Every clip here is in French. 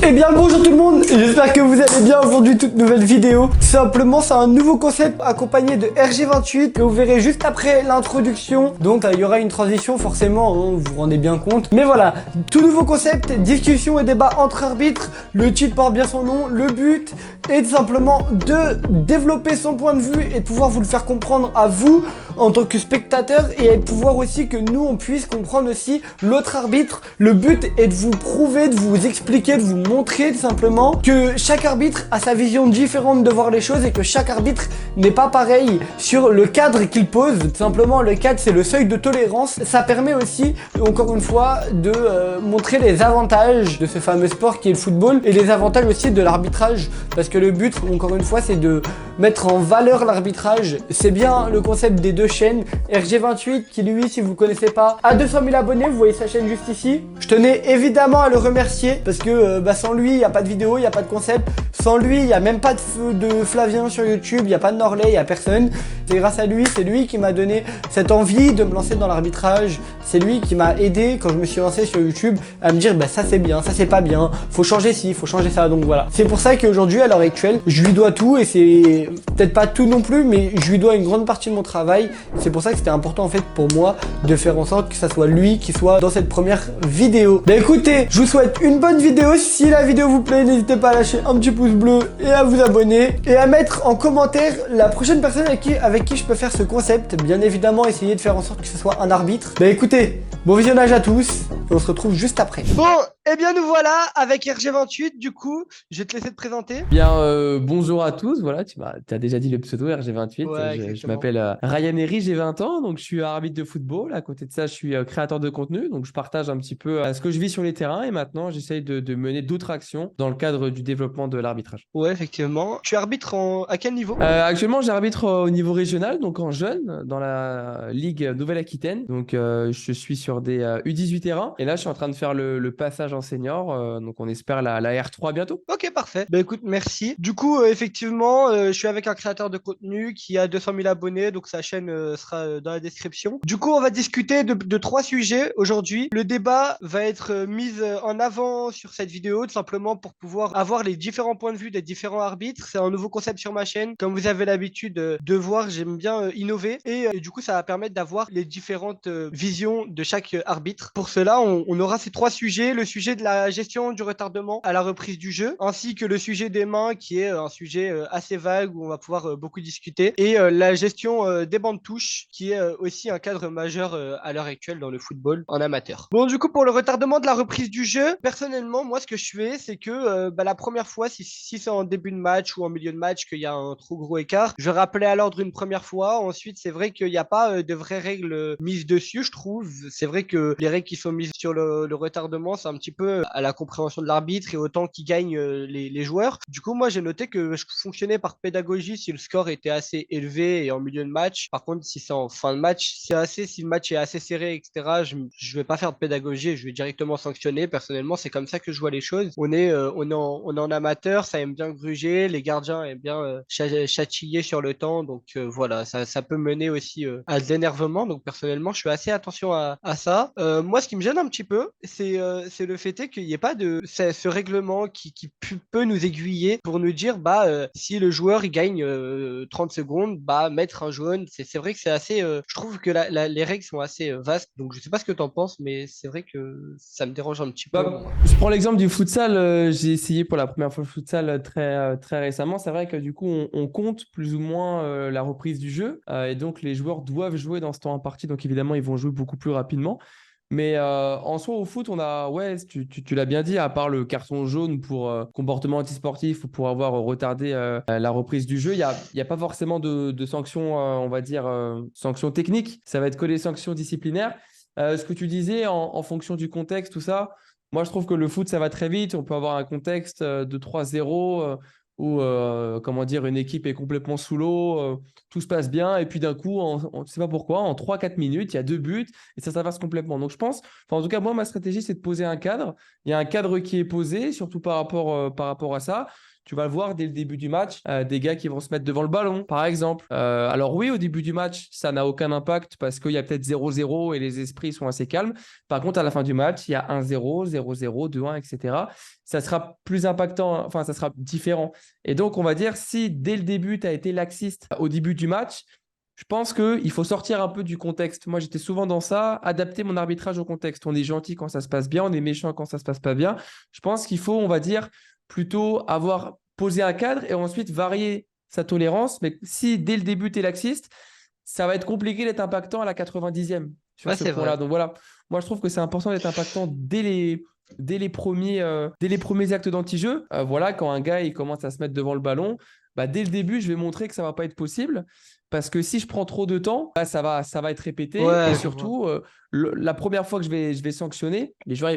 Eh bien bonjour tout le monde, j'espère que vous allez bien. Aujourd'hui toute nouvelle vidéo. Tout simplement c'est un nouveau concept accompagné de RG28 que vous verrez juste après l'introduction. Donc il y aura une transition forcément, hein, vous vous rendez bien compte. Mais voilà, tout nouveau concept, discussion et débat entre arbitres. Le titre porte bien son nom, le but est tout simplement de développer son point de vue et de pouvoir vous le faire comprendre à vous en tant que spectateur et de pouvoir aussi que nous on puisse comprendre aussi l'autre arbitre. Le but est de vous prouver, de vous expliquer, de vous montrer tout simplement que chaque arbitre a sa vision différente de voir les choses et que chaque arbitre n'est pas pareil sur le cadre qu'il pose. Tout simplement le cadre c'est le seuil de tolérance. Ça permet aussi encore une fois de montrer les avantages de ce fameux sport qui est le football et les avantages aussi de l'arbitrage, parce que le but encore une fois c'est de mettre en valeur l'arbitrage. C'est bien le concept des deux chaînes. RG28 qui lui, si vous ne connaissez pas, a 200 000 abonnés, vous voyez sa chaîne juste ici. Je tenais évidemment à le remercier parce que sans lui il n'y a pas de vidéo, il n'y a pas de concept. Sans lui il n'y a même pas de Flavien sur YouTube, il n'y a pas de Norley, il n'y a personne. C'est grâce à lui, c'est lui qui m'a donné cette envie de me lancer dans l'arbitrage. C'est lui qui m'a aidé quand je me suis lancé sur YouTube à me dire bah ça c'est bien, ça c'est pas bien, faut changer ci, faut changer ça. Donc voilà, c'est pour ça qu'aujourd'hui à l'heure actuelle je lui dois tout, et c'est peut-être pas tout non plus mais je lui dois une grande partie de mon travail. C'est pour ça que c'était important en fait pour moi de faire en sorte que ça soit lui qui soit dans cette première vidéo. Bah écoutez, je vous souhaite une bonne vidéo. Si la vidéo vous plaît, n'hésitez pas à lâcher un petit pouce bleu et à vous abonner et à mettre en commentaire la prochaine personne avec qui je peux faire ce concept. Bien évidemment essayer de faire en sorte que ce soit un arbitre. Bah écoutez, bon visionnage à tous et on se retrouve juste après. Bon, eh bien nous voilà avec RG28. Du coup, je vais te laisser te présenter. Bien, bonjour à tous. Voilà, tu as déjà dit le pseudo RG28. Ouais, Je m'appelle Ryan Herry, j'ai 20 ans, donc je suis arbitre de football. À côté de ça, je suis créateur de contenu, donc je partage un petit peu ce que je vis sur les terrains et maintenant j'essaye de mener d'autres actions dans le cadre du développement de l'arbitrage. Ouais, effectivement. Tu arbitres à quel niveau? Actuellement, j'arbitre au niveau régional, donc en jeune, dans la Ligue Nouvelle-Aquitaine. Donc je suis sur des U18 terrains et là, je suis en train de faire le passage en senior. Donc on espère la R3 bientôt. Ok, parfait. Bah écoute, merci. Du coup, effectivement, je suis avec un créateur de contenu qui a 200 000 abonnés, donc sa chaîne sera dans la description. Du coup, on va discuter de trois sujets aujourd'hui. Le débat va être mis en avant sur cette vidéo, tout simplement pour pouvoir avoir les différents points de vue des différents arbitres. C'est un nouveau concept sur ma chaîne. Comme vous avez l'habitude de voir, j'aime bien innover. Et du coup, ça va permettre d'avoir les différentes visions de chaque arbitre. Pour cela, on aura ces trois sujets. Le sujet de la gestion du retardement à la reprise du jeu, ainsi que le sujet des mains, qui est un sujet assez vague où on va pouvoir beaucoup discuter, et la gestion des bandes touches, qui est aussi un cadre majeur à l'heure actuelle dans le football en amateur. Bon, du coup, pour le retardement de la reprise du jeu, personnellement, moi, ce que je fais, c'est que la première fois, si c'est en début de match ou en milieu de match qu'il y a un trop gros écart, je vais rappeler à l'ordre une première fois. Ensuite, c'est vrai qu'il n'y a pas de vraies règles mises dessus, je trouve. C'est vrai que les règles qui sont mises sur le retardement, c'est un petit peu à la compréhension de l'arbitre et autant qu'il gagne les joueurs. Du coup, moi, j'ai noté que je fonctionnais par pédagogie si le score était assez élevé et en milieu de match. Par contre, si c'est en fin de match, si le match est assez serré, etc., je vais pas faire de pédagogie et je vais directement sanctionner. Personnellement, c'est comme ça que je vois les choses. On est en amateur, ça aime bien gruger, les gardiens aiment bien chatiller sur le temps. Donc voilà, ça peut mener aussi à de l'énervement. Donc personnellement, je fais assez attention à ça. Moi, ce qui me gêne un petit peu, c'est le fait qu'il n'y ait pas de ce règlement qui peut nous aiguiller pour nous dire si le joueur il gagne 30 secondes, mettre un jaune. C'est vrai que c'est assez. Je trouve que les règles sont assez vastes. Donc je sais pas ce que tu en penses, mais c'est vrai que ça me dérange un petit peu. Bah, je prends l'exemple du futsal. J'ai essayé pour la première fois le futsal très récemment. C'est vrai que du coup, on compte plus ou moins la reprise du jeu. Et donc, les joueurs doivent jouer dans ce temps imparti. Donc, évidemment, ils vont jouer beaucoup plus rapidement. Mais en soi, au foot, on a, ouais, tu l'as bien dit, à part le carton jaune pour comportement antisportif ou pour avoir retardé la reprise du jeu, il y a pas forcément de sanctions, on va dire, sanctions techniques. Ça va être que les sanctions disciplinaires. Ce que tu disais en fonction du contexte, tout ça, moi, je trouve que le foot, ça va très vite. On peut avoir un contexte de 3-0 où, comment dire, une équipe est complètement sous l'eau, tout se passe bien, et puis d'un coup, on ne sait pas pourquoi, en 3-4 minutes, il y a deux buts, et ça s'inverse complètement. Donc je pense, enfin, en tout cas, moi, ma stratégie, c'est de poser un cadre. Il y a un cadre qui est posé, surtout par rapport à ça. tu vas le voir dès le début du match, des gars qui vont se mettre devant le ballon, par exemple. Alors oui, au début du match, ça n'a aucun impact parce qu'il y a peut-être 0-0 et les esprits sont assez calmes. Par contre, à la fin du match, il y a 1-0, 0-0, 2-1, etc. Ça sera plus impactant, enfin, ça sera différent. Et donc, on va dire, si dès le début, tu as été laxiste au début du match, je pense qu'il faut sortir un peu du contexte. Moi, j'étais souvent dans ça, adapter mon arbitrage au contexte. On est gentil quand ça se passe bien, on est méchant quand ça se passe pas bien. Je pense qu'il faut, on va dire, plutôt avoir posé un cadre et ensuite varier sa tolérance. Mais si dès le début, tu es laxiste, ça va être compliqué d'être impactant à la 90e sur Ouais, ce c'est point-là. vrai. Donc voilà, moi, je trouve que c'est important d'être impactant dès les premiers actes d'anti-jeu. Voilà, quand un gars il commence à se mettre devant le ballon, bah, dès le début, je vais montrer que ça va pas être possible. Parce que si je prends trop de temps, bah, ça va être répété. Et Ouais, je vois. surtout, la première fois que je vais sanctionner, les joueurs,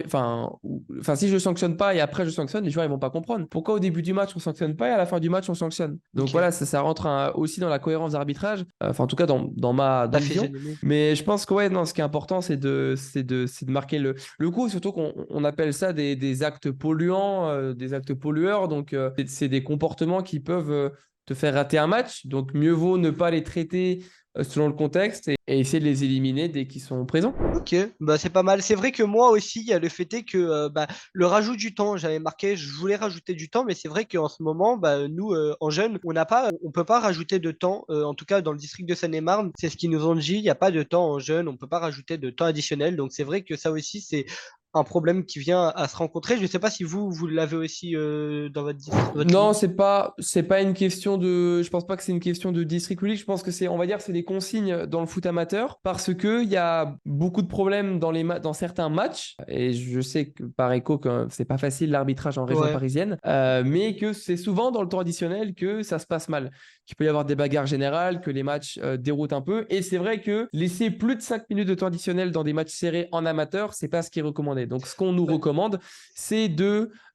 si je ne sanctionne pas et après je sanctionne, les joueurs ils vont pas comprendre. Pourquoi au début du match on sanctionne pas et à la fin du match on sanctionne? Donc Ok. voilà, ça rentre aussi dans la cohérence d'arbitrage, enfin en tout cas dans ma La vision. physionomie. Mais je pense que ouais, non, ce qui est important, c'est de marquer le coup, surtout qu'on appelle ça des actes polluants, des actes pollueurs. Donc, c'est des comportements qui peuvent te faire rater un match. Donc, mieux vaut ne pas les traiter selon le contexte et essayer de les éliminer dès qu'ils sont présents. Ok, bah c'est pas mal. C'est vrai que moi aussi, il y a le fait est que bah, le rajout du temps, j'avais marqué, je voulais rajouter du temps, mais c'est vrai qu'en ce moment, bah, nous, en jeunes, on peut pas rajouter de temps. En tout cas, dans le district de Seine-et-Marne, c'est ce qu'ils nous ont dit, il n'y a pas de temps en jeunes, on peut pas rajouter de temps additionnel. Donc c'est vrai que ça aussi, c'est un problème qui vient à se rencontrer. Je ne sais pas si vous l'avez aussi dans votre Non, ligue. c'est pas une question de. Je pense pas que c'est une question de district ou ligue. Je pense que on va dire, c'est des consignes dans le foot amateur parce que il y a beaucoup de problèmes dans certains matchs. Et je sais que par écho que c'est pas facile l'arbitrage en région Ouais, parisienne, mais que c'est souvent dans le temps additionnel que ça se passe mal, qu'il peut y avoir des bagarres générales, que les matchs déroutent un peu. Et c'est vrai que laisser plus de 5 minutes de temps additionnel dans des matchs serrés en amateur, c'est pas ce qui est recommandé. Donc, ce qu'on nous ouais, recommande, c'est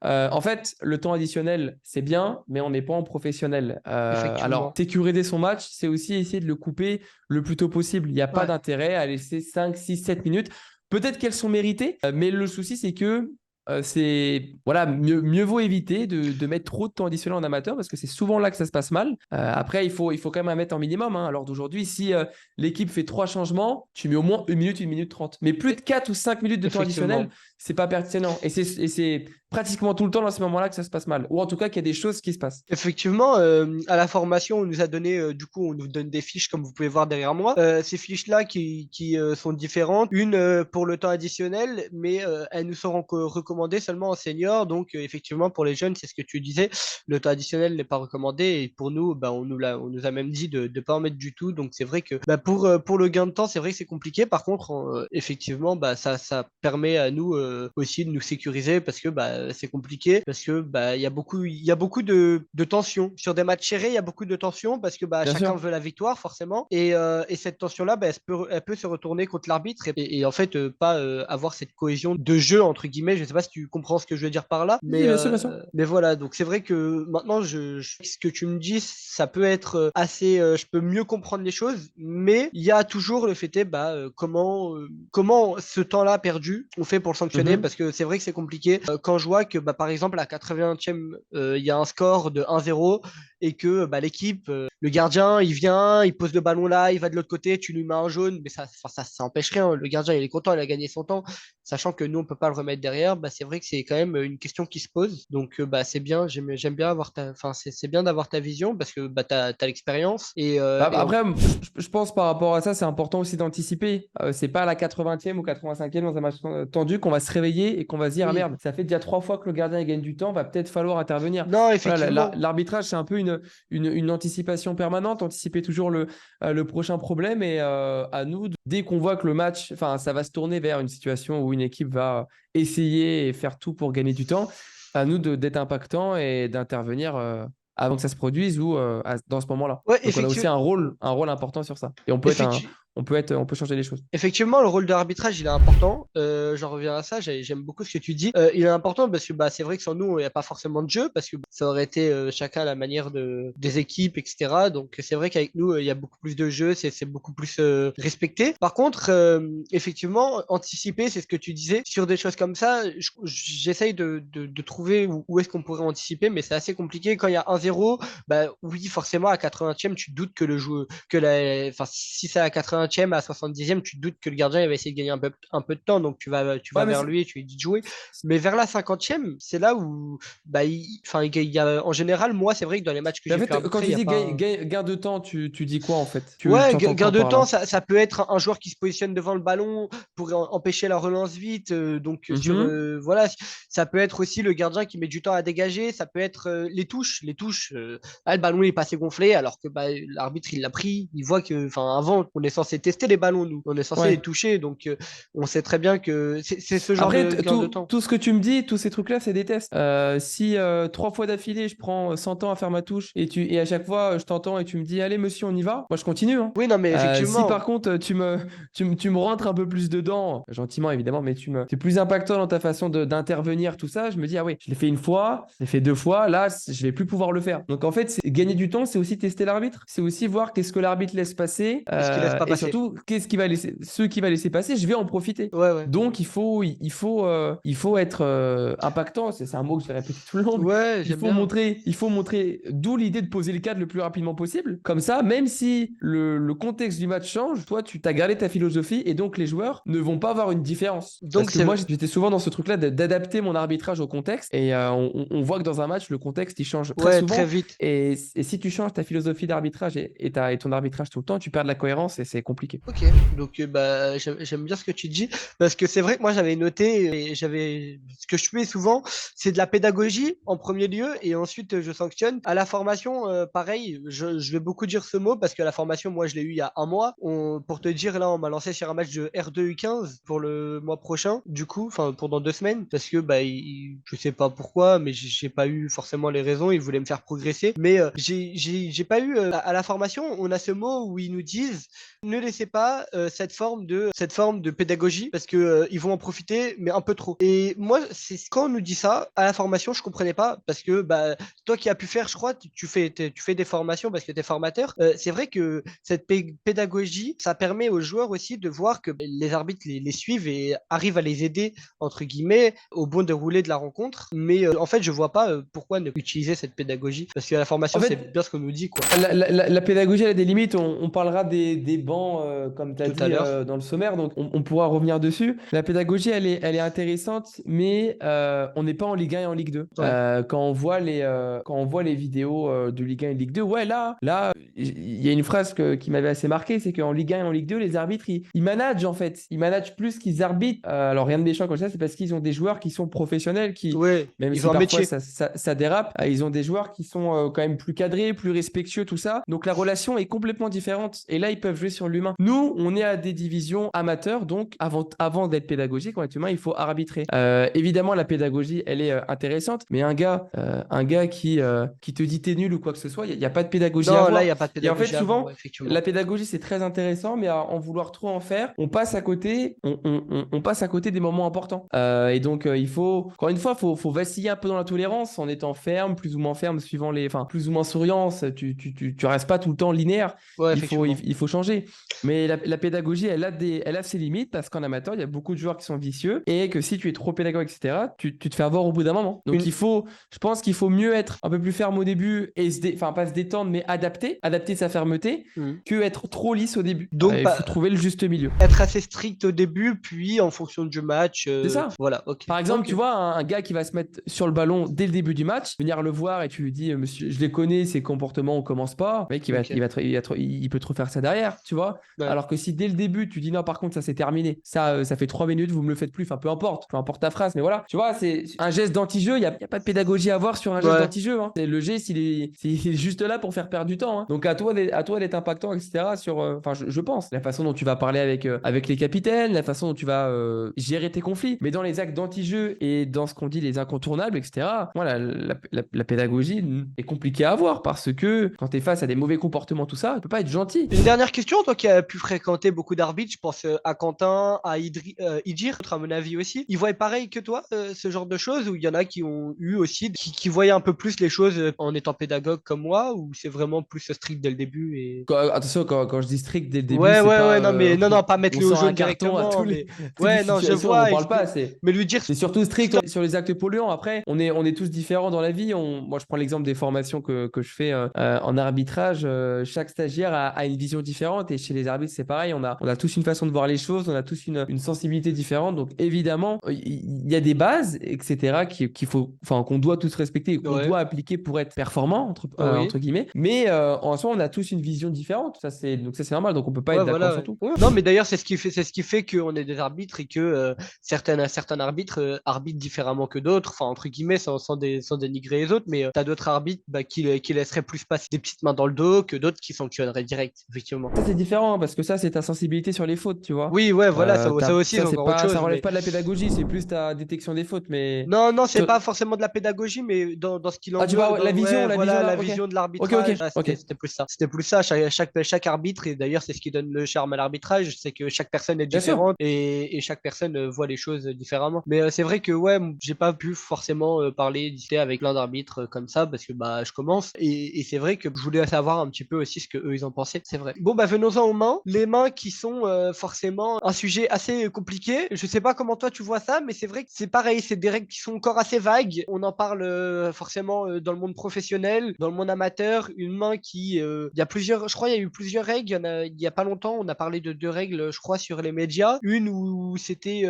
en fait, le temps additionnel, c'est bien, mais on n'est pas en professionnel. Alors, effectivement. sécuriser son match, c'est aussi essayer de le couper le plus tôt possible. Il n'y a pas Ouais. d'intérêt à laisser 5, 6, 7 minutes. Peut-être qu'elles sont méritées, mais le souci, c'est que voilà, mieux vaut éviter de mettre trop de temps additionnel en amateur parce que c'est souvent là que ça se passe mal. Après, il faut quand même un mettre en minimum. Hein. Alors d'aujourd'hui, si l'équipe fait 3 changements, tu mets au moins 1 minute 30. Mais plus de 4 ou 5 minutes de temps additionnel, Effectivement. c'est pas pertinent. Et c'est pratiquement tout le temps dans ces moments-là que ça se passe mal. Ou en tout cas qu'il y a des choses qui se passent. Effectivement, à la formation, on nous a donné, du coup, on nous donne des fiches, comme vous pouvez voir derrière moi. Ces fiches-là qui sont différentes, une pour le temps additionnel, mais elles nous seront recommandées seulement en senior. Donc, effectivement, pour les jeunes, c'est ce que tu disais, le temps additionnel n'est pas recommandé. Et pour nous, bah, on nous a même dit de ne pas en mettre du tout. Donc, c'est vrai que bah, pour le gain de temps, c'est vrai que c'est compliqué. Par contre, effectivement, bah, ça permet à nous aussi de nous sécuriser parce que bah, c'est compliqué, parce que bah, il y a beaucoup de tension. Sur des matchs serrés, il y a beaucoup de tension parce que bah, Bien chacun sûr. veut la victoire, forcément. Et cette tension-là, bah, elle peut se retourner contre l'arbitre et en fait, pas avoir cette cohésion de jeu, entre guillemets. Je ne sais pas si tu comprends ce que je veux dire par là, Si, bien sûr, bien sûr. mais voilà. Donc, c'est vrai que maintenant, ce que tu me dis, ça peut être assez. Je peux mieux comprendre les choses, mais il y a toujours le fait est, bah, comment ce temps-là perdu, on fait pour le sanctionner, Mhm. parce que c'est vrai que c'est compliqué. Quand je vois que, bah, par exemple, à 80e, il y a un score de 1-0 et que bah, l'équipe, le gardien, il vient, il pose le ballon là, il va de l'autre côté, tu lui mets un jaune, mais ça empêche rien. Le gardien, il est content, il a gagné son temps, sachant que nous, on peut pas le remettre derrière. Bah, c'est vrai que c'est quand même une question qui se pose. Donc, bah, c'est bien, j'aime bien avoir enfin, c'est bien d'avoir ta vision parce que bah, tu as l'expérience et Après, je pense par rapport à ça, c'est important aussi d'anticiper. C'est pas à la 80e ou 85e dans un match tendu qu'on va se réveiller et qu'on va se dire, ah oui, merde, ça fait déjà 3 fois que le gardien il gagne du temps, va peut-être falloir intervenir. non, Voilà, effectivement. l'arbitrage, c'est un peu une anticipation permanente, anticiper toujours le prochain problème et à nous, dès qu'on voit que le match, enfin, ça va se tourner vers une situation où une équipe va essayer et faire tout pour gagner du temps, à nous d'être impactant et d'intervenir avant que ça se produise ou dans ce moment-là. Ouais, Donc on a aussi effectivement. un rôle important sur ça. Et on peut être Effectu- on peut changer les choses. Effectivement, le rôle de l'arbitrage, il est important. J'en reviens à ça. J'aime beaucoup ce que tu dis. Il est important parce que c'est vrai que sans nous, il n'y a pas forcément de jeu parce que ça aurait été chacun à la manière des équipes, etc. Donc, c'est vrai qu'avec nous, il y a beaucoup plus de jeux, c'est beaucoup plus respecté. Par contre, effectivement, anticiper, c'est ce que tu disais. Sur des choses comme ça, j'essaye de trouver où est-ce qu'on pourrait anticiper, mais c'est assez compliqué. Quand il y a 1-0, oui, forcément, à 80e, tu doutes que le joueur, enfin, si c'est à 80e, à 70e, tu doutes que le gardien il va essayer de gagner un peu de temps, donc tu vas Ouais, mais vers lui et tu lui dis de jouer. Mais vers la 50e, c'est là où, enfin, il y a, en général, moi, c'est vrai que dans les matchs que en j'ai fait, pu quand arbitrer, il tu y a dis pas un- gain de temps, tu dis quoi en fait? Ouais, Tu entends gain quoi de par temps, là? ça peut être un joueur qui se positionne devant le ballon pour empêcher la relance vite. Mhm. Voilà, ça peut être aussi le gardien qui met du temps à dégager. Ça peut être les touches. Le ballon il est passé gonflé alors que l'arbitre il l'a pris. Il voit que, enfin, avant, on est censé tester les ballons, nous. On est censé les Ouais. toucher. Donc, on sait très bien que c'est ce genre Après, de gain de temps. tout ce que tu me dis, tous ces trucs-là, c'est des tests. Si 3 fois d'affilée, je prends 100 ans à faire ma touche et à chaque fois, je t'entends et tu me dis, allez, monsieur, on y va, moi, je continue. Hein. Oui, non, mais Si par effectivement. contre, tu me rentres un peu plus dedans, gentiment évidemment, mais tu es plus impactant dans ta façon d'intervenir, tout ça, je me dis, ah oui, je l'ai fait 1 fois, je l'ai fait 2 fois, là, je vais plus pouvoir le faire. Donc en fait, gagner du temps, c'est aussi tester l'arbitre. C'est aussi voir qu'est-ce que l'arbitre laisse passer Est-ce qu'il laisse pas et passer? surtout, qu'est-ce qui va laisser, ceux qui va laisser passer, je vais en profiter. Ouais, ouais. Donc, il faut être impactant. C'est un mot que je vais répéter tout le long. Mais Ouais, j'aime bien. il faut montrer, d'où l'idée de poser le cadre le plus rapidement possible. Comme ça, même si le contexte du match change, toi, tu t'as gardé ta philosophie et donc les joueurs ne vont pas avoir une différence. Parce Donc, que moi, j'étais souvent dans ce truc-là d'adapter mon arbitrage au contexte et on voit que dans un match, le contexte, il change très ouais, très souvent. vite. Et si tu changes ta philosophie d'arbitrage et ton arbitrage tout le temps, tu perds de la cohérence et c'est compliqué. Ok, donc j'aime bien ce que tu dis parce que c'est vrai que moi j'avais noté et j'avais ce que je fais souvent, c'est de la pédagogie en premier lieu et ensuite je sanctionne. À la formation, pareil, je vais beaucoup dire ce mot parce que la formation, moi je l'ai eu il y a un mois. Pour te dire, là, on m'a lancé sur un match de R2 U15 pour le mois prochain, du coup, enfin pendant 2 semaines parce que je sais pas pourquoi, mais j'ai pas eu forcément les raisons. Ils voulaient me faire progresser, mais j'ai pas eu à la formation, on a ce mot où ils nous disent ne laissez pas cette forme de pédagogie parce que ils vont en profiter, mais un peu trop. Et moi, c'est quand on nous dit ça à la formation, je comprenais pas parce que toi qui as pu faire, je crois, tu fais des formations parce que tu es formateur. C'est vrai que cette pédagogie, ça permet aux joueurs aussi de voir que les arbitres les suivent et arrivent à les aider entre guillemets au bon déroulé de la rencontre. Mais en fait, je vois pas pourquoi ne utiliser cette pédagogie parce qu'à la En formation, c'est fait, bien ce qu'on nous dit quoi. la pédagogie, elle a des limites. On parlera des bancs, comme tu as Tout à dit l'heure. dans le sommaire, donc on pourra revenir dessus. La pédagogie, elle est intéressante, mais on n'est pas en Ligue 1 et en Ligue 2. Ouais. Quand on voit les vidéos de Ligue 1 et Ligue 2, ouais, là, il y a une phrase qui m'avait assez marqué, c'est qu'en Ligue 1 et en Ligue 2, les arbitres, ils managent en fait. Ils managent plus qu'ils arbitrent. Alors rien de méchant comme ça, c'est parce qu'ils ont des joueurs qui sont professionnels, Ouais, même ils si ont un parfois métier. ça dérape, ils ont des joueurs qui sont quand même plus cadrés, plus respectueux, tout ça. Donc la relation est complètement différente. Et là, ils peuvent jouer sur l'humain. Nous, on est à des divisions amateurs, donc avant d'être pédagogique, en être humain, il faut arbitrer. Évidemment, la pédagogie, elle est intéressante, mais un gars qui te dit t'es nul ou quoi que ce soit, il n'y a pas de pédagogie à Non, là, il n'y avoir. a pas de Et en fait, pédagogie à avoir, souvent, ouais, effectivement. la pédagogie, c'est très intéressant, mais à en vouloir trop en faire, on passe à côté, on passe à côté des moments importants. Et donc, encore une fois, faut vaciller un peu dans la tolérance en étant ferme, plus ou moins ferme, suivant enfin, plus ou moins souriant. Tu restes pas tout le temps linéaire. Ouais, effectivement. Il faut changer. Mais la pédagogie, elle a ses limites parce qu'en amateur, il y a beaucoup de joueurs qui sont vicieux et que si tu es trop pédagogue, etc., tu te fais avoir au bout d'un moment. Donc, Une... je pense qu'il faut mieux être un peu plus ferme au début et enfin, pas se détendre, mais adapter sa fermeté Mhm. que être trop lisse au début. Donc, Il faut trouver le juste milieu. être assez strict au début, puis en fonction du match, C'est ça. voilà, ok. Par exemple, Ok. tu vois, un gars qui va se mettre sur le ballon dès le début du match, venir le voir et tu lui dis, monsieur, je les connais, ses comportements, on commence pas. Le mec, Ok. il peut trop faire ça derrière, tu vois. Ouais. Alors que si dès le début, tu dis non, par contre, ça c'est terminé, ça fait 3 minutes, vous me le faites plus, enfin peu importe ta phrase, mais voilà, tu vois, c'est un geste d'anti-jeu, il y a pas de pédagogie à avoir sur un geste Ouais. d'anti-jeu. Hein. Le geste, il est juste là pour faire perdre du temps. Hein. Donc à toi d'être impactant, etc. Enfin, je pense. La façon dont tu vas parler avec les capitaines, la façon dont tu vas gérer tes conflits. Mais dans les actes d'anti-jeu et dans ce qu'on dit les incontournables, etc., voilà, la pédagogie est compliquée à avoir parce que quand tu es face à des mauvais comportements, tout ça, tu peux pas être gentil. Une dernière question, toi qui a pu fréquenter beaucoup d'arbitres, je pense à Quentin, à Idir, à mon avis aussi, ils voient pareil que toi ce genre de choses, ou il y en a qui ont eu aussi, qui voyaient un peu plus les choses en étant pédagogue comme moi, ou c'est vraiment plus strict dès le début et... Attention, quand je dis strict dès le début, Ouais, c'est ouais, pas ouais, non, mais non, non, pas mettre on le haut sort un jaune carton à directement, mais toutes les ouais, non, je situations, on vois, parle pas. mais lui dire C'est surtout strict sur les actes polluants. Après, on est tous différents dans la vie. Moi, je prends l'exemple des formations que je fais en arbitrage. Chaque stagiaire a une vision différente et chez les arbitres, c'est pareil. On a tous une façon de voir les choses, on a tous une sensibilité différente. Donc, évidemment, il y a des bases, etc., qu'il faut, enfin, qu'on doit tous respecter et qu'on ouais, doit appliquer pour être performant, oui. entre guillemets. Mais en soi, on a tous une vision différente. Donc, ça, c'est normal. Donc, on peut pas Ouais, être d'accord voilà. sur Ouais. tout. Ouais. Non, mais d'ailleurs, c'est ce qui fait qu'on est des arbitres et que certains arbitres arbitrent différemment que d'autres, enfin, entre guillemets, sans dénigrer les autres, mais tu as d'autres arbitres qui laisseraient plus passer des petites mains dans le dos que d'autres qui sanctionneraient direct, effectivement. Ça, c'est différent parce que ça, c'est ta sensibilité sur les fautes, tu vois. Oui, ouais, voilà, ça aussi, c'est Ça, c'est encore autre pas, ça chose. relève Mais pas de la pédagogie, c'est plus ta détection des fautes. Mais non, non, c'est Toi- pas forcément de la pédagogie, mais dans ce qu'il ah, tu englobe, vois, ouais, la vision voilà, là, la ok, vision de ok, ok, l'arbitrage, ok. c'était plus ça. C'était plus ça. Chaque arbitre, et d'ailleurs, c'est ce qui donne le charme à l'arbitrage, c'est que chaque personne est Bien sûr. différente et chaque personne voit les choses différemment. Mais c'est vrai que, ouais, j'ai pas pu forcément discuter avec plein d'arbitres comme ça, parce que bah, je commence. Et c'est vrai que je voulais savoir un petit peu aussi ce que eux ils en pensaient, c'est vrai. Bon, bah, venons-en aux mains. Les mains qui sont forcément un sujet assez compliqué. Je sais pas comment toi tu vois ça, mais c'est vrai que c'est pareil, c'est des règles qui sont encore assez vagues. On en parle forcément dans le monde professionnel, dans le monde amateur. Une main qui, il y a plusieurs, je crois, il y a eu plusieurs règles. Il y a pas longtemps, on a parlé de deux règles, je crois, sur les médias. Une où c'était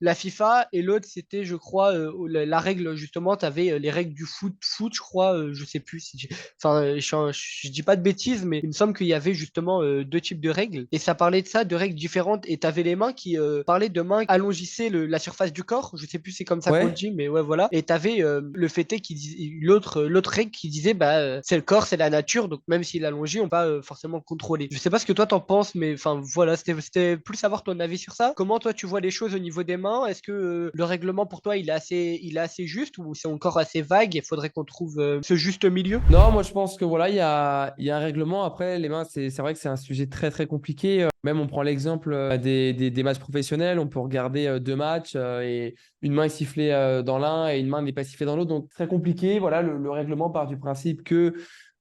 la FIFA et l'autre c'était, je crois, la règle justement. Tu avais les règles du foot, je crois, je sais plus si, enfin, je dis pas de bêtises, mais il me semble qu'il y avait justement deux types de règles et ça parlait de ça, de règles différentes. Et tu avais les mains qui parlaient de mains qui allongissaient la surface du corps. Je sais plus si c'est comme ça qu'on le Ouais. dit, mais ouais, voilà. Et tu avais le fait est qui l'autre règle qui disait bah c'est le corps, c'est la nature, donc même s'il allongit, on peut pas forcément contrôler. Je sais pas ce que toi t'en penses, mais enfin voilà, c'était plus savoir ton avis sur ça. Comment toi tu vois les choses au niveau des mains? Est-ce que le règlement pour toi il est assez juste ou c'est encore assez vague et faudrait qu'on trouve ce juste milieu? Non, moi je pense que voilà, il y a un règlement. Après, les mains, c'est vrai que c'est un sujet très très compliqué. Même on prend l'exemple des matchs professionnels, on peut regarder deux matchs et une main est sifflée dans l'un et une main n'est pas sifflée dans l'autre. Donc très compliqué. Voilà, le règlement part du principe que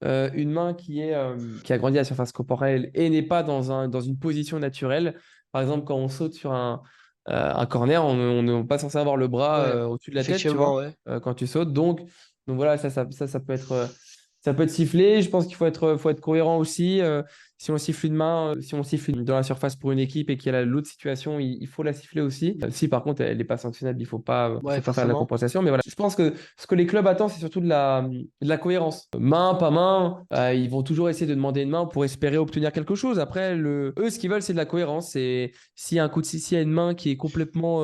une main qui a grandi à la surface corporelle et n'est pas dans une position naturelle. Par exemple, quand on saute sur un corner, on n'est pas censé avoir le bras Ouais, au-dessus de la tête, tu effectivement, vois, ouais. quand tu sautes. Donc voilà, ça peut être sifflé. Je pense qu'il faut être cohérent aussi. Si on siffle une main, si on siffle dans la surface pour une équipe et qu'il y a l'autre situation, il faut la siffler aussi. Si par contre elle n'est pas sanctionnable, il Ouais, faut pas faire de la forcément. compensation. Mais voilà, je pense que ce que les clubs attendent, c'est surtout de la cohérence. Main, pas main, ils vont toujours essayer de demander une main pour espérer obtenir quelque chose. Après, eux, ce qu'ils veulent, c'est de la cohérence. C'est s'il y a une main qui est complètement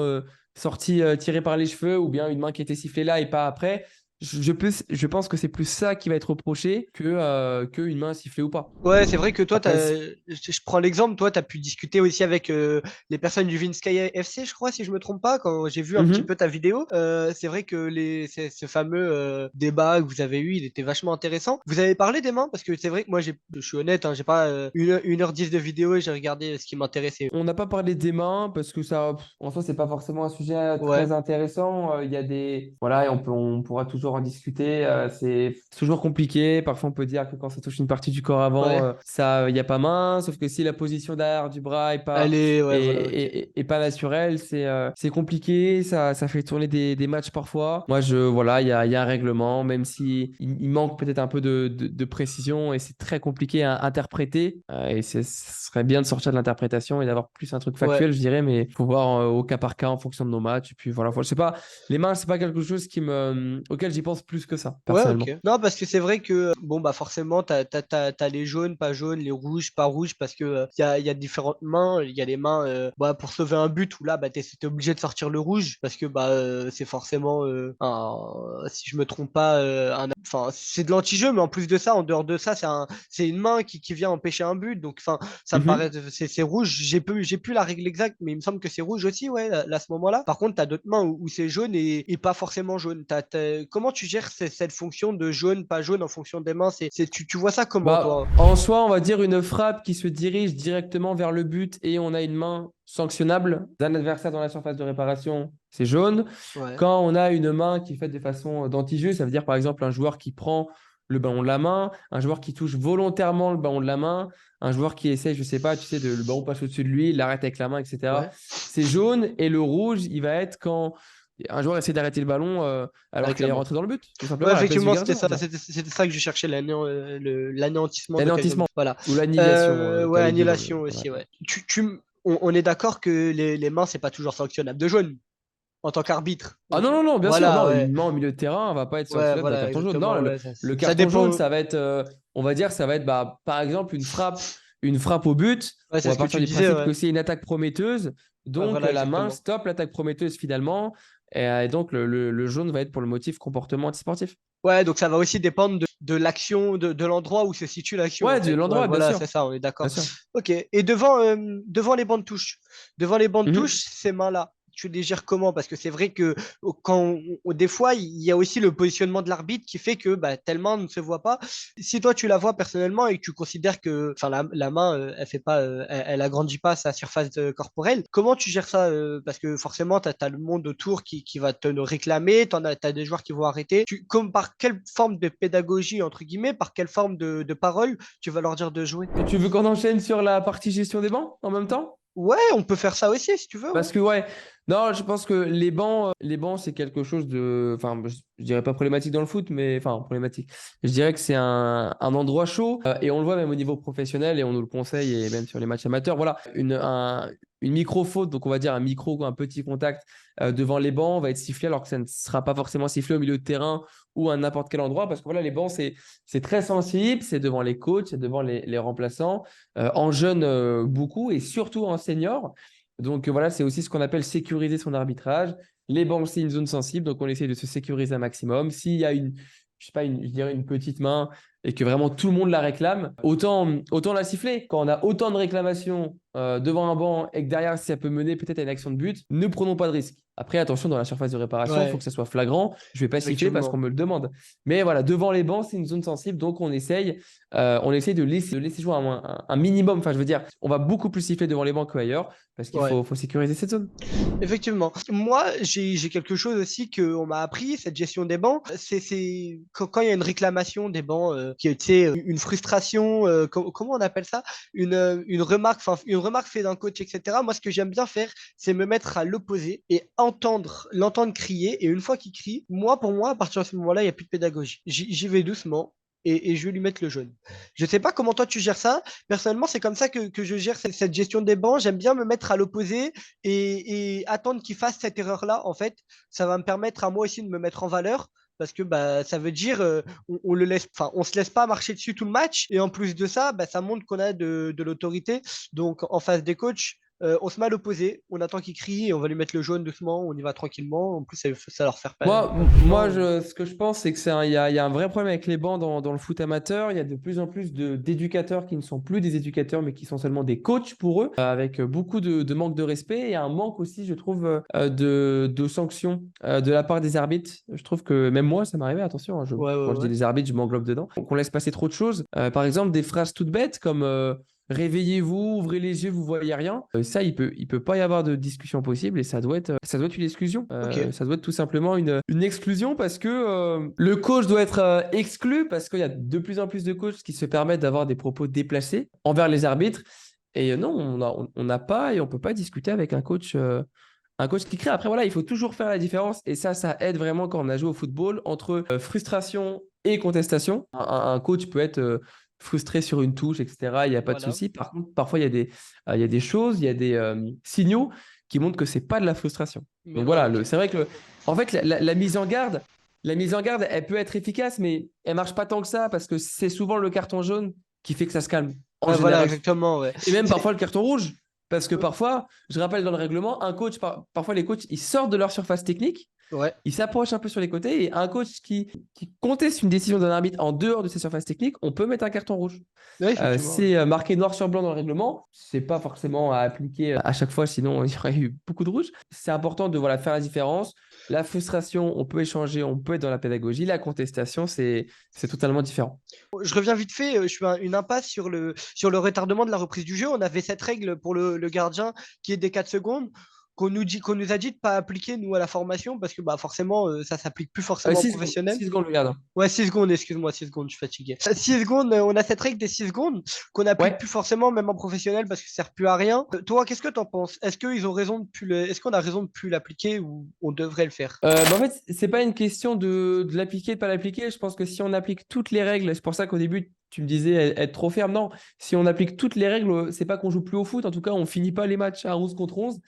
sortie, tirée par les cheveux, ou bien une main qui a été sifflée là et pas après. Je pense que c'est plus ça qui va être reproché que une main sifflée ou pas. Ouais, c'est vrai que toi, Après, je prends l'exemple, toi, tu as pu discuter aussi avec les personnes du Vinskaya FC, je crois, si je me trompe pas, quand j'ai vu un petit mhm. peu ta vidéo. C'est vrai que ce fameux débat que vous avez eu, il était vachement intéressant. Vous avez parlé des mains, parce que c'est vrai que moi, je suis honnête, hein, j'ai pas 1h10 de vidéo et j'ai regardé ce qui m'intéressait. On n'a pas parlé des mains parce que ça, en soi, c'est pas forcément un sujet Ouais, très intéressant. Il y a voilà, et on pourra toujours en discuter. C'est toujours compliqué. Parfois, on peut dire que quand ça touche une partie du corps avant, ouais. il y a pas main. Sauf que si la position derrière du bras Allez, ouais, voilà, ok. est pas naturelle, c'est compliqué. Ça fait tourner des matchs parfois. Moi, voilà, il y a un règlement, même si il manque peut-être un peu de précision et c'est très compliqué à interpréter. Et ce serait bien de sortir de l'interprétation et d'avoir plus un truc Ouais. factuel, je dirais, mais il faut voir au cas par cas en fonction de nos matchs. Et puis voilà, je sais pas, les mains, c'est pas quelque chose auquel j'y pense plus que ça, Ouais, personnellement. ok. Non, parce que c'est vrai que, bon, bah forcément, t'as les jaunes, pas jaunes, les rouges, pas rouges, parce que il y a différentes mains. Il y a les mains, bah, pour sauver un but, où là, bah, t'es obligé de sortir le rouge, parce que bah, c'est forcément, si je me trompe pas, enfin, c'est de l'anti-jeu, mais en plus de ça, en dehors de ça, c'est une main qui vient empêcher un but. Donc, enfin, ça me paraît, Mhm. c'est rouge. J'ai plus la règle exacte, mais il me semble que c'est rouge aussi, ouais, à ce moment-là. Par contre, t'as d'autres mains où c'est jaune et pas forcément jaune. Comment comment tu gères cette fonction de jaune, pas jaune en fonction des mains? Tu vois ça comment, Bah, toi? en soi, on va dire une frappe qui se dirige directement vers le but et on a une main sanctionnable d'un adversaire dans la surface de réparation, c'est jaune. Ouais. Quand on a une main qui est faite de façon d'anti-jeu, ça veut dire par exemple un joueur qui prend le ballon de la main, un joueur qui touche volontairement le ballon de la main, un joueur qui essaie, je sais pas, tu sais, le ballon passe au-dessus de lui, il l'arrête avec la main, etc. Ouais. C'est jaune et le rouge, il va être quand un joueur essaie d'arrêter le ballon alors Avec qu'il la est main. rentré dans le but, tout Ouais, simplement à la place du effectivement, c'était gardien, on va ça. dire. C'était ça que je cherchais, l'anéantissement de quelque L'annéantissement Voilà. ou l'annihilation, Ouais, t'as les deux annulation dans la aussi, tête. ouais. On est d'accord que les mains, c'est pas toujours sanctionnable de jaune en tant qu'arbitre. Ah non, non, non, bien sûr, Voilà, non, ouais. une main au milieu de terrain va pas être Ouais, sanctionnable d'un voilà, carton jaune. Non, exactement. Ouais, le ça carton jaune, dépend. ça va être, on va dire, ça va être, bah, par exemple, une frappe au but. Ouais, On c'est va ce que partir tu du disais, principe ouais. que c'est une attaque prometteuse, Ouais, donc voilà, la main exactement. stoppe l'attaque prometteuse finalement, et donc le jaune va être pour le motif comportement antisportif. Ouais, donc ça va aussi dépendre de l'action, de l'endroit où se situe l'action, en Ouais, de fait. Ouais, l'endroit, bien voilà, sûr, c'est ça, on est bien d'accord. sûr. Ok. Et devant les bancs de touche, Mhm. ces mains-là, tu les gères comment? Parce que c'est vrai que des fois, il y a aussi le positionnement de l'arbitre qui fait que bah, telle main ne se voit pas. Si toi, tu la vois personnellement et que tu considères que enfin, la main, elle fait pas, elle agrandit pas sa surface corporelle, comment tu gères ça? Parce que forcément, tu as le monde autour qui va te le réclamer, tu as des joueurs qui vont arrêter. Comme par quelle forme de pédagogie, entre guillemets, par quelle forme de parole, tu vas leur dire de jouer? Tu veux qu'on enchaîne sur la partie gestion des bancs en même temps? Ouais, on peut faire ça aussi si tu veux, ouais. Parce que ouais, non, je pense que les bancs, c'est quelque chose de, enfin, je dirais pas problématique dans le foot, mais enfin problématique. Je dirais que c'est un endroit chaud et on le voit même au niveau professionnel et on nous le conseille et même sur les matchs amateurs. Voilà, une micro faute, donc on va dire un petit contact devant les bancs va être sifflé alors que ça ne sera pas forcément sifflé au milieu de terrain ou à n'importe quel endroit parce que voilà, les bancs c'est très sensible, c'est devant les coachs, c'est devant les remplaçants, en jeunes beaucoup et surtout en seniors. Donc voilà, c'est aussi ce qu'on appelle sécuriser son arbitrage. Les bancs, c'est une zone sensible, donc on essaie de se sécuriser un maximum. S'il y a je sais pas, je dirais une petite main et que vraiment tout le monde la réclame, autant la siffler. Quand on a autant de réclamations devant un banc et que derrière, ça peut mener peut-être à une action de but, ne prenons pas de risque. Après, attention, dans la surface de réparation, il faut Ouais, que ça soit flagrant. Je vais pas siffler parce qu'on effectivement. me le demande. Mais voilà, devant les bancs, c'est une zone sensible, donc on essaye de laisser jouer un minimum. Enfin, je veux dire, on va beaucoup plus siffler devant les bancs qu'ailleurs parce qu'il Ouais. faut sécuriser cette zone. Effectivement. Moi, j'ai quelque chose aussi qu'on m'a appris, cette gestion des bancs. Quand il y a une réclamation des bancs, qui est, tu sais, une frustration, comment on appelle ça? Une remarque faite d'un coach, etc. Moi, ce que j'aime bien faire, c'est me mettre à l'opposé et l'entendre crier. Et une fois qu'il crie, pour moi, à partir de ce moment-là, il n'y a plus de pédagogie. J'y vais doucement. Et je vais lui mettre le jaune. Je sais pas comment toi tu gères ça. Personnellement, c'est comme ça que je gère cette gestion des bancs. J'aime bien me mettre à l'opposé et attendre qu'il fasse cette erreur-là, en fait, ça va me permettre à moi aussi de me mettre en valeur. Parce que bah, ça veut dire on le laisse, enfin, on se laisse pas marcher dessus tout le match. Et en plus de ça, bah, ça montre qu'on a de l'autorité. Donc en face des coachs, on se met à l'opposé, on attend qu'il crie et on va lui mettre le jaune doucement, on y va tranquillement. En plus, ça leur fait perdre du temps. Ce que je pense, c'est que il y a un vrai problème avec les bancs dans le foot amateur. Il y a de plus en plus d'éducateurs qui ne sont plus des éducateurs, mais qui sont seulement des coachs pour eux, avec beaucoup de manque de respect et un manque aussi, je trouve, de sanctions de la part des arbitres. Je trouve que même moi, ça m'arrivait, attention, hein, Ouais, quand ouais, je dis ouais. les arbitres, je m'englobe dedans. Donc on laisse passer trop de choses. Par exemple, des phrases toutes bêtes comme réveillez-vous, ouvrez les yeux, vous voyez rien. Ça, il peut pas y avoir de discussion possible et ça doit être une exclusion. Ok. Ça doit être tout simplement une exclusion parce que le coach doit être exclu parce qu'il y a de plus en plus de coachs qui se permettent d'avoir des propos déplacés envers les arbitres. Et non, on n'a pas et on peut pas discuter avec un coach qui crée. Après, voilà, il faut toujours faire la différence et ça aide vraiment quand on a joué au football entre frustration et contestation. Un coach peut être frustré sur une touche, etc. Il n'y a pas de Voilà. souci. Par contre, parfois, il y a des choses, il y a des signaux qui montrent que c'est pas de la frustration. Mais Donc ouais, voilà, ok. c'est vrai que en fait, la mise en garde, elle peut être efficace, mais elle marche pas tant que ça parce que c'est souvent le carton jaune qui fait que ça se calme en Ouais, voilà, général. exactement, ouais. Et même parfois C'est- le carton rouge. Parce que parfois, je rappelle dans le règlement, parfois les coachs, ils sortent de leur surface technique Ouais. Il s'approche un peu sur les côtés et un coach qui conteste une décision d'un arbitre en dehors de ses surfaces techniques, on peut mettre un carton rouge. Ouais, effectivement. C'est marqué noir sur blanc dans le règlement. C'est pas forcément à appliquer à chaque fois, sinon il y aurait eu beaucoup de rouge. C'est important de faire la différence. La frustration, on peut échanger, on peut être dans la pédagogie. La contestation, c'est totalement différent. Je reviens vite fait, je suis une impasse sur le retardement de la reprise du jeu. On avait cette règle pour le gardien qui est des 4 secondes qu'on nous a dit de pas appliquer nous à la formation parce que bah forcément ça s'applique plus forcément aux professionnels. 6 secondes, regarde. Ouais, 6 secondes, excuse-moi, 6 secondes, je suis fatigué. 6 secondes, on a cette règle des 6 secondes qu'on n'applique plus forcément, même en professionnel, parce que ça sert plus à rien. Toi, qu'est-ce que t'en penses? Est-ce qu'ils ont raison de plus est-ce qu'on a raison de plus l'appliquer ou on devrait le faire? En fait, c'est pas une question de l'appliquer, de pas l'appliquer. Je pense que si on applique toutes les règles, c'est pour ça qu'au début, tu me disais être trop ferme. Non, si on applique toutes les règles, c'est pas qu'on joue plus au foot. En tout cas, on finit pas les matchs à 11 contre 11.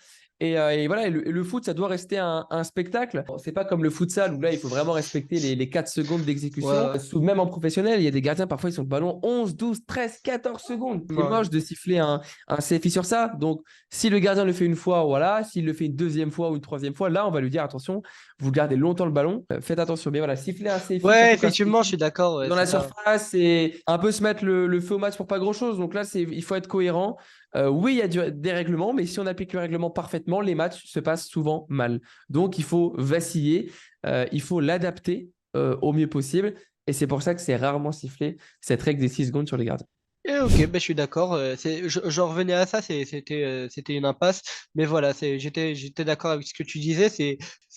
Et voilà, le foot, ça doit rester un spectacle. C'est pas comme le futsal où là, il faut vraiment respecter les 4 secondes d'exécution. Ouais. Même en professionnel, il y a des gardiens, parfois, ils sont le ballon 11, 12, 13, 14 secondes. C'est moche de siffler un CFI sur ça. Donc, si le gardien le fait une fois, voilà. S'il le fait une deuxième fois ou une troisième fois, là, on va lui dire attention, vous gardez longtemps le ballon. Faites attention. Mais voilà, siffler un CFI. Ouais, effectivement, je suis d'accord. Ouais, dans la surface et un peu se mettre le feu au match pour pas grand-chose. Donc là, il faut être cohérent. Oui, il y a des règlements, mais si on applique le règlement parfaitement, les matchs se passent souvent mal. Donc, il faut vaciller, il faut l'adapter au mieux possible. Et c'est pour ça que c'est rarement sifflé, cette règle des 6 secondes sur les gardiens. Ok, je suis d'accord. J'en revenais à ça, c'était une impasse. Mais voilà, j'étais d'accord avec ce que tu disais.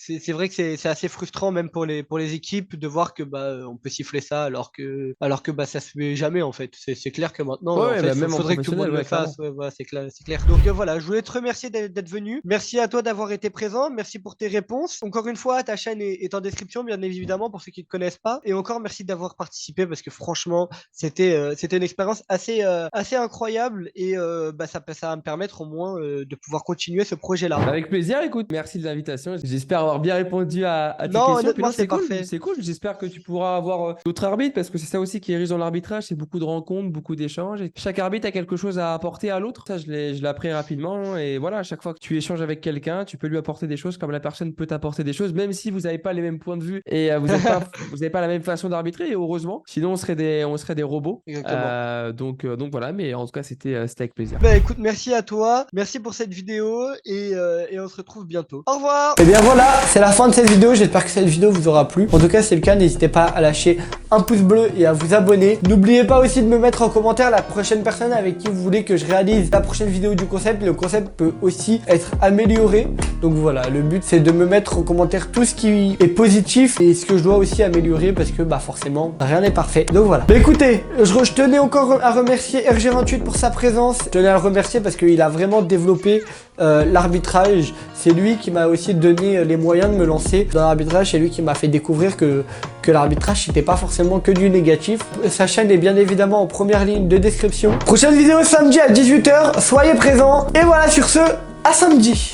C'est vrai que c'est assez frustrant même pour les équipes de voir que on peut siffler ça alors que bah ça se fait jamais en fait. C'est clair que maintenant en fait, même faudrait que tout le monde le fasse. Ouais, voilà, c'est clair. Donc voilà, je voulais te remercier d'être venu. Merci à toi d'avoir été présent. Merci pour tes réponses. Encore une fois, ta chaîne est en description, bien évidemment, pour ceux qui ne te connaissent pas. Et encore merci d'avoir participé parce que franchement, c'était une expérience assez incroyable et ça va me permettre au moins de pouvoir continuer ce projet-là. Avec plaisir, écoute, merci de l'invitation. J'espère avoir bien répondu à tes questions. Honnêtement, c'est parfait. C'est cool. J'espère que tu pourras avoir d'autres arbitres parce que c'est ça aussi qui est riche dans l'arbitrage. C'est beaucoup de rencontres, beaucoup d'échanges. Et chaque arbitre a quelque chose à apporter à l'autre. Ça, je l'ai appris rapidement. Et voilà, à chaque fois que tu échanges avec quelqu'un, tu peux lui apporter des choses comme la personne peut t'apporter des choses, même si vous n'avez pas les mêmes points de vue et vous n'avez pas la même façon d'arbitrer. Et heureusement, sinon on serait des robots. Donc voilà, mais en tout cas, c'était avec plaisir. Écoute, merci à toi, merci pour cette vidéo et on se retrouve bientôt. Au revoir. Et bien voilà, c'est la fin de cette vidéo, j'espère que cette vidéo vous aura plu. En tout cas, si c'est le cas, n'hésitez pas à lâcher un pouce bleu et à vous abonner. N'oubliez pas aussi de me mettre en commentaire la prochaine personne avec qui vous voulez que je réalise la prochaine vidéo du concept. Le concept peut aussi être amélioré. Donc voilà, le but c'est de me mettre en commentaire tout ce qui est positif et ce que je dois aussi améliorer parce que forcément, rien n'est parfait. Donc voilà. Écoutez, je tenais encore à remercier RG28 pour sa présence. Je tenais à le remercier parce qu'il a vraiment développé l'arbitrage. C'est lui qui m'a aussi donné les moyens de me lancer dans l'arbitrage. C'est lui qui m'a fait découvrir que l'arbitrage n'était pas forcément que du négatif. Sa chaîne est bien évidemment en première ligne de description. Prochaine vidéo samedi à 18 h. Soyez présents. Et voilà, sur ce, à samedi.